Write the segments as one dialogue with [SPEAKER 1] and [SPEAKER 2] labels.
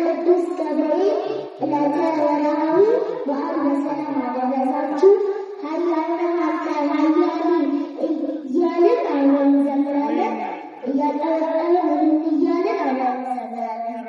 [SPEAKER 1] ቅዱስ ገብርኤል ዕለተ ወርኃዊ በዓል በሰላም አደረሳችሁ። ኃያልና ኃያል እያልን አብረን እንዘምራለን። እያጠበጠብን እያልን አብረን እንዘምራለን።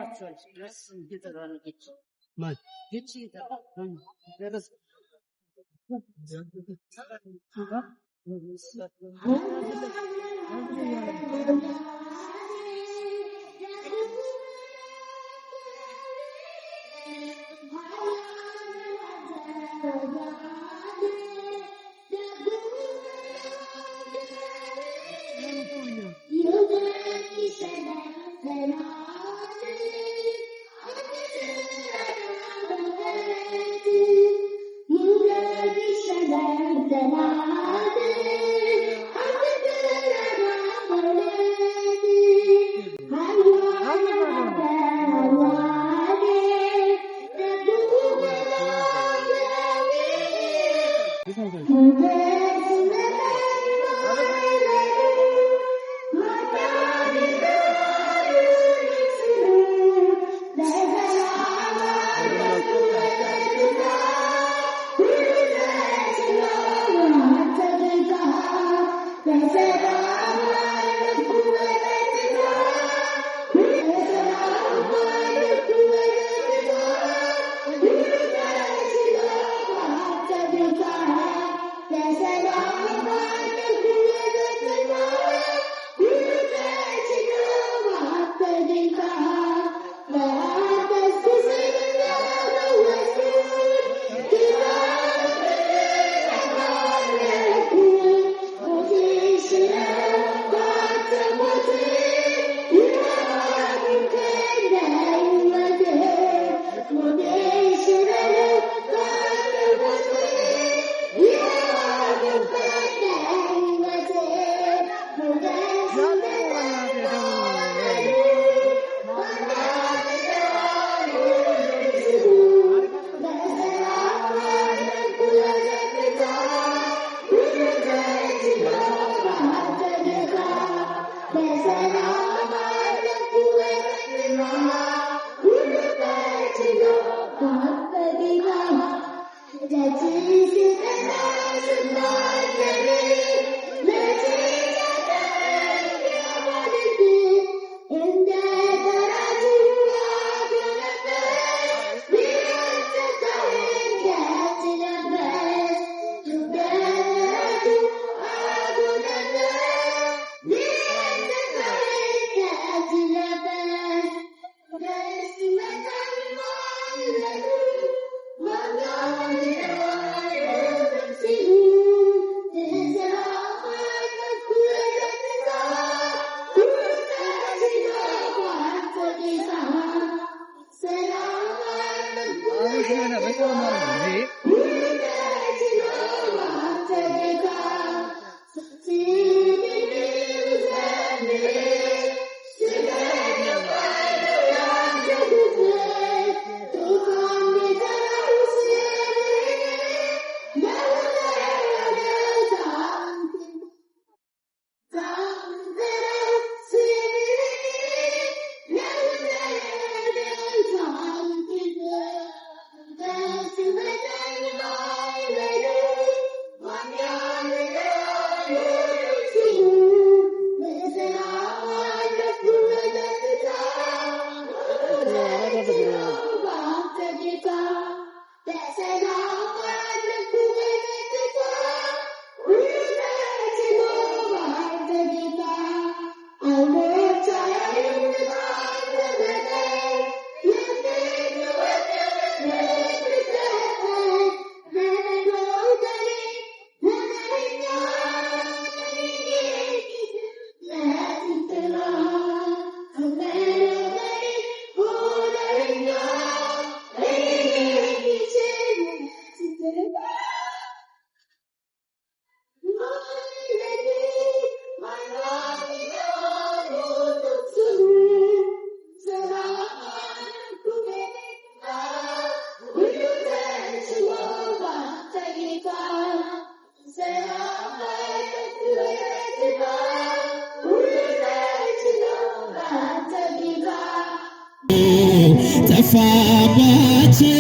[SPEAKER 2] ጠፋባቸው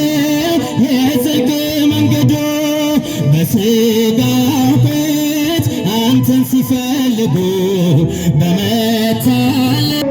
[SPEAKER 2] የጽድቅ መንገዱ በሥጋ እውቀት አንተን ሲፈልጉ በመታለል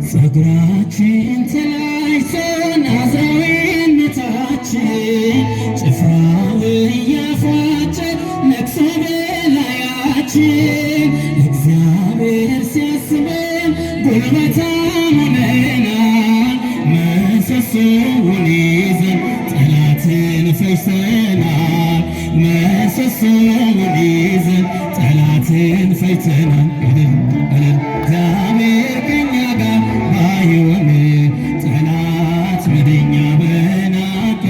[SPEAKER 2] ጸጉራችን ተላጭቶ ናዝራዊነታችን ጭፍራው እያፏጨ ነግሶ በላያችን እግዚአብሔር ሲያስበን ጉልበታም ሆነናል። ምሰሶውን ይዘን ጠላትን ፈጅተናል። ምሰሶውን ይዘን ጠላትን ፈጅተናል። እግዚአብሔር ከእኛ ጋር ባይሆን ጠላት ወደኛ በናቀ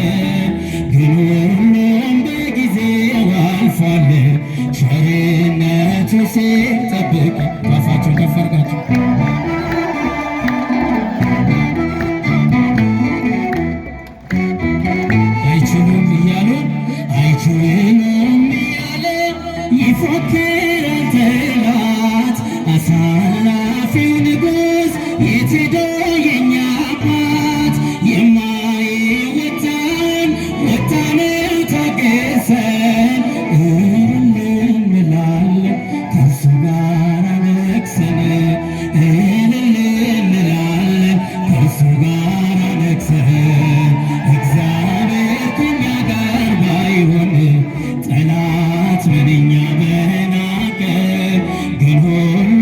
[SPEAKER 2] ግን ሁሉም በጊዜው አልፏል። ቸርነቱ ሲጠብቅ አፋችሁን ከፍ አድርጋችሁ አይችሉም እያሉ አይችሉም እያለ ይፎክራል ጠላት። አሳላፊው ንጉሥ የት ሄዶ የኛ አባት? የማይወጣውን ወጣነው ታገሰን እንላለን ከእርሱ ጋር ነግሰን እንላለን ከእርሱ ጋር ነግሰን። እግዚአብሔር ከእኛ ጋር ባይሆን ጠላት ምንኛ በናቀ ግን ሁሉም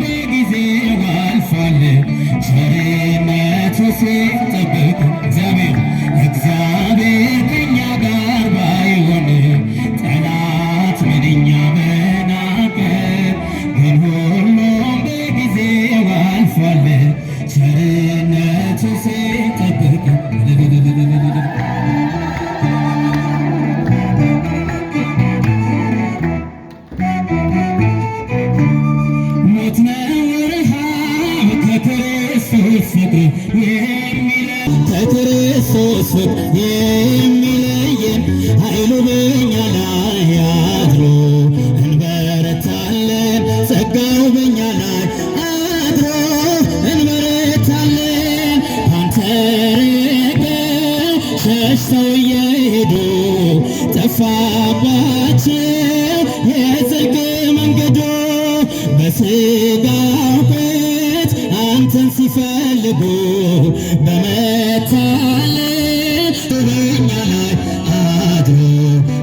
[SPEAKER 2] በጊዜው አልፏል። ቸርነቱ ሲጠብቅ እግዚአብሔር ከእኛ ጋር ባይሆን ጠላት ምንኛ በናቀ ግን ሁሉም በጊዜው አልፏል። ቸርነቱ ሲጠብቅ ሞት ነው ረሃብ ከክርስቶስ ፍቅር የሚለየን ኃይሉ በኛ ላይ አድሮ እንበረታለን። ጸጋው በኛ ላይ አድሮ እንበረታለን። አንተ ርቀው ሸሽተው እየሄዱ ጠፋባቸው የጽድቅ መንገዱ በሥጋ እውቀት አንተን ሲፈልጉ በመታለል በኛ ላይ አድሮ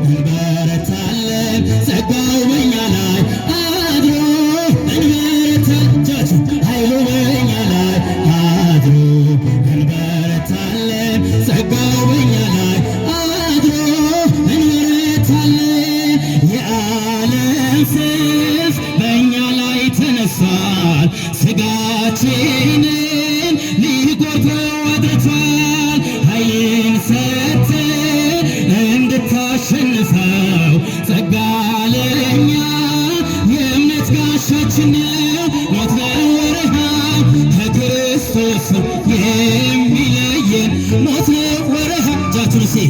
[SPEAKER 2] እንበረታለን። ጸጋው በኛ ላይ አድሮ እንበረታለን። ኃይሉ በኛ ላይ አድሮ እንበረታለን። ጸጋው በኛ ላይ አድሮ እንበረታለን። የዓለም ሰይፍ በእኛ ላይ ተነሷል። ስጋችንን ሊጎድለው አድርቷል። ኃይልን ሰጥተህ እንድታሸንፈው ጸጋ ለእኛ የእምነት ጋሻችን ነው። ሞት ነው ረሃብ ከክርስቶስ የሚለየን ሞት ነው ረሃብ። እጃችሁን እስኪ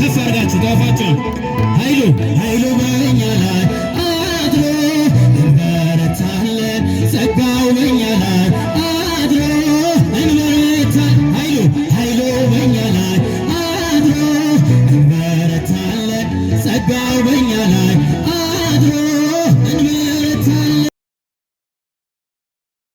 [SPEAKER 2] ከፍ አድርጋችሁ ጧፋችሁን ኃይሉ በእኛ ላይ አድሮ እንበረታለን። ጸጋው በእኛ ላይ አድሮ እንበረታለን። ኃይሉ በእኛ ላይ አድሮ እንበረታለን። ጸጋው በእኛ ላይ አድሮ